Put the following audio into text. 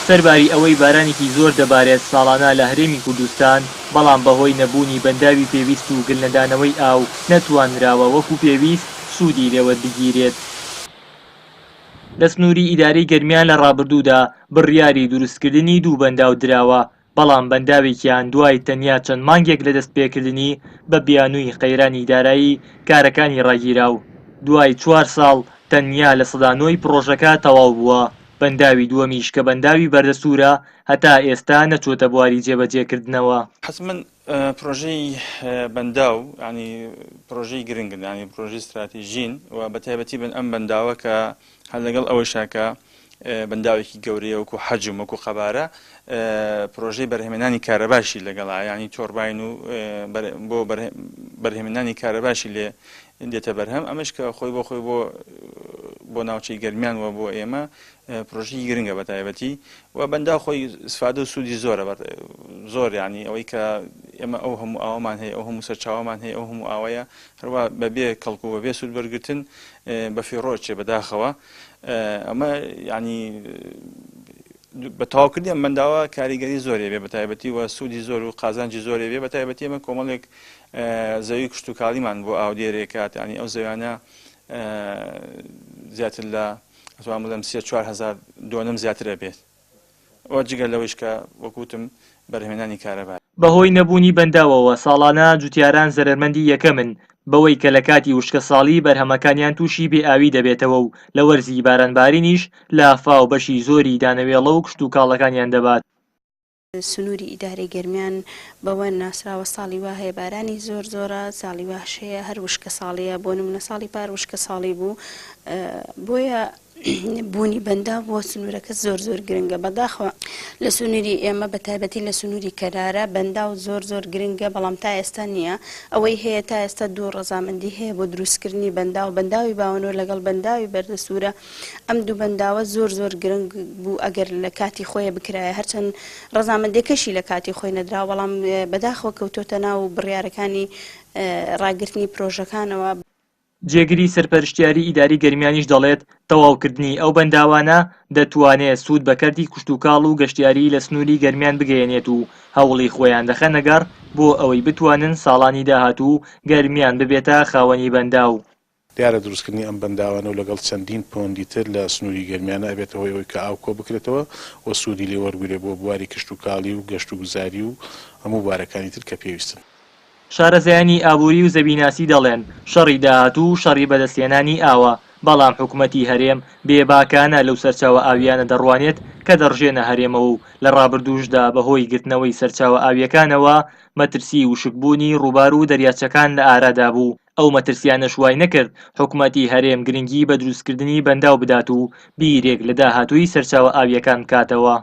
سەرباری ئەوەی بارانێکی زۆر دەبارێت ساڵانە لە هەرێمی کوردستان، بەڵام بەهۆی نەبوونی بەنداوی پێویست و گلنەدانەوەی ئاو نەتوانراوە وەکو پێویست سوودی لێوەربگیرێت. لە سنووری ئیدارەی گەرمیان لە ڕابردوودا بڕیاری دروستکردنی دوو بەنداو دراوە، بەڵام بەنداوێکیان دوای تەنیا چەند مانگێک لە دەستپێکردنی بە بیانووی قەیرانی دارایی کارەکانی ڕاگیراو. دوای 4 ساڵ تەنیا لە سەدا 9 پرۆژەکە تەواو بووە. بەنداوی دووەمیش کە بەنداوی بەردەسوورە هەتا ئێستا نەچۆتە بواری جێبەجێکردنەوە. حتمما پرۆژەی بەنداو ینی پرۆژەی گرنگن، ینی پرۆژەی استراتیژین و بەتایبەتی بن ئەم بەنداوە کە هەر لەگەڵ ئەوەشاکە بەنداوێکی گەورەیە وەکو حەجم وەکو خەبارە پرۆژەی بەرهێمێنانی کارەباشی لەگەڵا، ینی تۆرباین و بۆ بەرهێمێنانی کارەباشی لێ دێتە بەرهەم. ئەمەش کە خۆی بۆ ناوچەی گەرمیان وە بۆ ئێمە پرۆژەی گرنگە بەتایبەتی و بەندا خۆی سفادە و سوودی زۆرە زۆر، ینی ئەوەی کە ئێمە ئەو هەموو ئاوامان هەیە، ئەو هەموو سەرچاوەمان هەیە، ئەو هەموو ئاوەیە هەروە بەبێ کەڵکو و بەبێ سوود وەرگرتن بە فیڕۆچێ بەداخەوە. ئەمە ینی بە تەواوکردی ئەم بەنداوە کاریگەری زۆرێ بێ بەتایبەتی و سوودی زۆر و قازانجی زۆرێ بێ بەتایبەتی ئەمە کۆمەڵێک زەوی کشت و کاڵیمان بۆ ئاودێرێکات، ینی ئەو زەویانە زیاتر لە ئەتوان بڵێم 3-4 هەزار دۆنەم زیاترە بێت ئەوە جگەر لەوەیش کە وەکوتم بەرهێمێنانی کارەبا. بەهۆی نەبوونی بەنداوەوە ساڵانە جوتیاران زەرمەندی یەکەمن بەوەی کە لە کاتی وشکە ساڵی بەرهەمەکانیان تووشی بێئاوی دەبێتەوە و لە وەرزی بارانبارینیش لافاو بەشی زۆری دانەوێڵە و کشت و کاڵەکانیان دەبات. سنووری ئیدارەی گەرمیان بەوە ناسراوە ساڵی وا هەیە بارانی زۆرە، ساڵی واش هەیە، هەر وشکە ساڵیە، بۆ نمونە ساڵی پار وشکە ساڵی بوو، بۆیە بوونی بەندا بۆ سنوورەکە زۆر گرنگە. بەداخەوە لە سنووری ئێمە بەتایبەتی لە سنووری کەرارە بەندا و زۆر گرنگە، بەڵام تا ئێستا نییە. ئەوەی هەیە تا ئێستا دوو ڕەزامەندی هەیە بۆ دروستکردنی بەندا و بەنداوی باوەنۆ لەگەڵ بەنداوی بەردەسوورە. ئەم دوو بەنداوە زۆر گرنگ بوو ئەگەر لە کاتی خۆی بکرایە، هەرچەند ڕەزامەندێکەشی لە کاتی خۆی نەدرا، بەڵام بەداخەوە کەوتۆتە ناو بڕیارەکانی ڕاگررتنی پرۆژەکانەوە. جێگری سەرپەرشتیاری ئیداری گەرمیانیش دەڵێت تەواوکردنی ئەو بەنداوانە دەتوانێت سوود بەکەردی کشتتوکاڵ و گەشتیاری لە سنووری گەرمیان بگەێنێت و هەوڵی خۆیان دەخەنەگەڕ بۆ ئەوەی بتوانن ساڵانی داهاتوو گەرمیان ببێتە خاوەنی بەنداو. دیارە دروستکردنی ئەم بەنداوانە و لەگەڵ چەندین پۆندی تر لە سنووری گەرمیانە ئەبێتەوە ئەوەی کە ئاو کۆ بکرێتەوە و سوودی لێ وەرگێ بۆ بواری کشتتوکاڵی و گەشت و گوزاری و هەموو بارەکانی تر کە پێویستن. شارەزایانی ئابووری و زەبیناسی دەڵێن شەڕی داهاتوو شەڕی بەدەستێنانی ئاوە، بەڵام حکوومەتی هەرێم بێباکانە لەو سەرچاوە ئاویانە دەڕوانێت کە دەڕژێنە هەرێمەوە و لە ڕابردووشدا بەهۆی گرتنەوەی سەرچاوە ئاویەکانەوە مەترسی وشکبوونی ڕووبار و دەریاچەکان لە ئارادا بوو. ئەو مەترسیانە شوای نەکرد حکوومەتی هەرێم گرنگی بە دروستکردنی بەنداو بدات و بیرێک لە داهاتووی سەرچاوە ئاویەکان بکاتەوە.